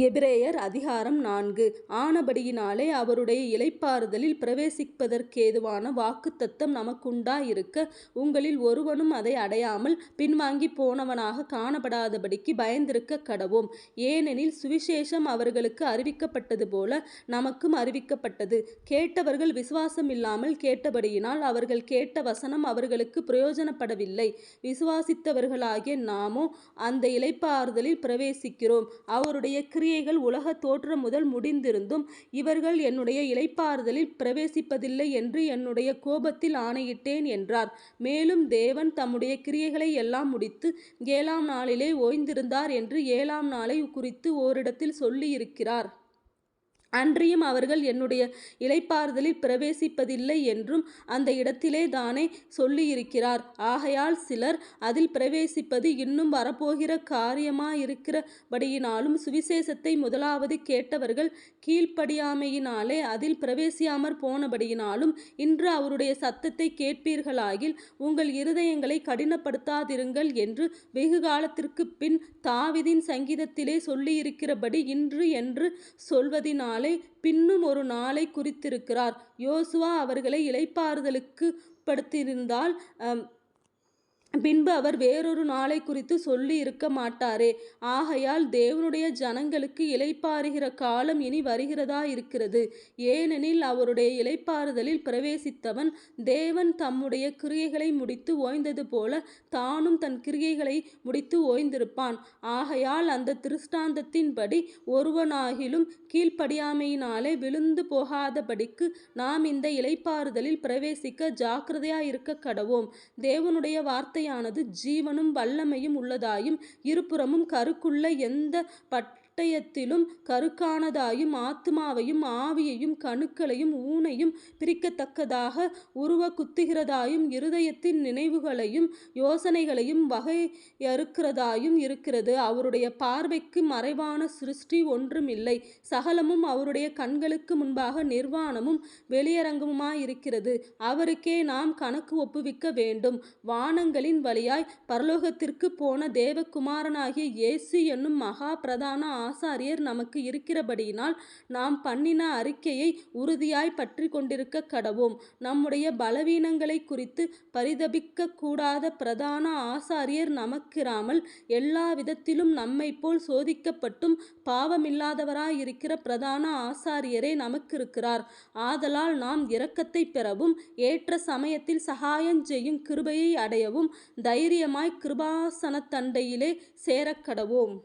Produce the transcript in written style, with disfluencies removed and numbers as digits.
எபிரேயர் அதிகாரம் 4. ஆனபடியினாலே அவருடைய இளைப்பாறுதலில் பிரவேசிப்பதற்கேதுவான வாக்குத்தத்தம் நமக்குண்டாயிருக்க உங்களில் ஒருவனும் அதை அடையாமல் பின்வாங்கி போனவனாக காணப்படாதபடிக்கு பயந்திருக்க கடவோம். ஏனெனில் சுவிசேஷம் அவர்களுக்கு அறிவிக்கப்பட்டது போல நமக்கும் அறிவிக்கப்பட்டது. கேட்டவர்கள் விசுவாசமில்லாமல் கேட்டபடியினால் அவர்கள் கேட்ட வசனம் அவர்களுக்கு பிரயோஜனப்படவில்லை. விசுவாசித்தவர்களாகிய நாமோ அந்த இளைப்பாறுதலில் பிரவேசிக்கிறோம். அவருடைய கிரியைகள் உலக தோற்றம் முதல் முடிந்திருந்தும் இவர்கள் என்னுடைய இளைப்பாறுதலில் பிரவேசிப்பதில்லை என்று என்னுடைய கோபத்தில் ஆணையிட்டேன் என்றார். மேலும் தேவன் தம்முடைய கிரியைகளை எல்லாம் முடித்து 7ஆம் நாளிலே ஓய்ந்திருந்தார் என்று 7ஆம் நாளை குறித்து ஓரிடத்தில் சொல்லியிருக்கிறார். அன்றியும் அவர்கள் என்னுடைய இளைப்பாறுதலில் பிரவேசிப்பதில்லை என்றும் அந்த இடத்திலே தானே சொல்லியிருக்கிறார். ஆகையால் சிலர் அதில் பிரவேசிப்பது இன்னும் வரப்போகிற காரியமாயிருக்கிறபடியினாலும் சுவிசேஷத்தை முதலாவது கேட்டவர்கள் கீழ்ப்படியாமையினாலே அதில் பிரவேசியாமற் போனபடியினாலும் இன்று அவருடைய சத்தத்தை கேட்பீர்களாகில் உங்கள் இருதயங்களை கடினப்படுத்தாதிருங்கள் என்று வெகுகாலத்திற்கு பின் தாவீதின் சங்கீதத்திலே சொல்லியிருக்கிறபடி இன்று என்று சொல்வதினாலே பின்னும் ஒரு நாளை குறித்திருக்கிறார். யோசுவா அவர்களை இளைப்பாறுதலுக்குட்படுத்தியிருந்தால் பின்பு அவர் வேறொரு நாளை குறித்து சொல்லி இருக்க மாட்டாரே. ஆகையால் தேவனுடைய ஜனங்களுக்கு இளைப்பாறுகிற காலம் இனி வருகிறதாயிருக்கிறது. ஏனெனில் அவருடைய இளைப்பாறுதலில் பிரவேசித்தவன் தேவன் தம்முடைய கிரியைகளை முடித்து ஓய்ந்தது போல தானும் தன் கிரியைகளை முடித்து ஓய்ந்திருப்பான். ஆகையால் அந்த திருஷ்டாந்தத்தின்படி ஒருவனாகிலும் கீழ்ப்படியாமையினாலே விழுந்து போகாதபடிக்கு நாம் இந்த இளைப்பாறுதலில் பிரவேசிக்க ஜாக்கிரதையாயிருக்க கடவோம். தேவனுடைய வார்த்தையானது ஜீவனும் வல்லமையும் உள்ளதாயும் இருபுறமும் கருக்குள்ள எந்த பட்டயத்திலும் கருக்கானதாயும் ஆத்துமாவையும் ஆவியையும் கணுக்களையும் ஊனையும் பிரிக்கத்தக்கதாக உருவ குத்துகிறதாயும் இருதயத்தின் நினைவுகளையும் யோசனைகளையும் வகையறுக்கிறதாயும் இருக்கிறது. அவருடைய பார்வைக்கு மறைவான சிருஷ்டி ஒன்றுமில்லை. சகலமும் அவருடைய கண்களுக்கு முன்பாக நிர்வாணமும் வெளியரங்கமுமாயிருக்கிறது. அவருக்கே நாம் கணக்கு ஒப்புவிக்க வேண்டும். வானங்களின் வழியாய் பரலோகத்திற்கு போன தேவகுமாரனாகிய இயேசு என்னும் மகா பிரதான ஆசாரியர் நமக்கு இருக்கிறபடியினால் நாம் பண்ணின அறிக்கையை உறுதியாய் பற்றி கொண்டிருக்க கடவோம். நம்முடைய பலவீனங்களை குறித்து பரிதபிக்க கூடாத பிரதான ஆசாரியர் நமக்கிராமல் எல்லா விதத்திலும் நம்மை போல் சோதிக்கப்பட்டும் பாவமில்லாதவராயிருக்கிற பிரதான ஆசாரியரே நமக்கிருக்கிறார். ஆதலால் நாம் இரக்கத்தை பெறவும் ஏற்ற சமயத்தில் சகாயம் செய்யும் கிருபையை அடையவும் தைரியமாய் கிருபாசனத்தண்டையிலே சேரக்கடவோம்.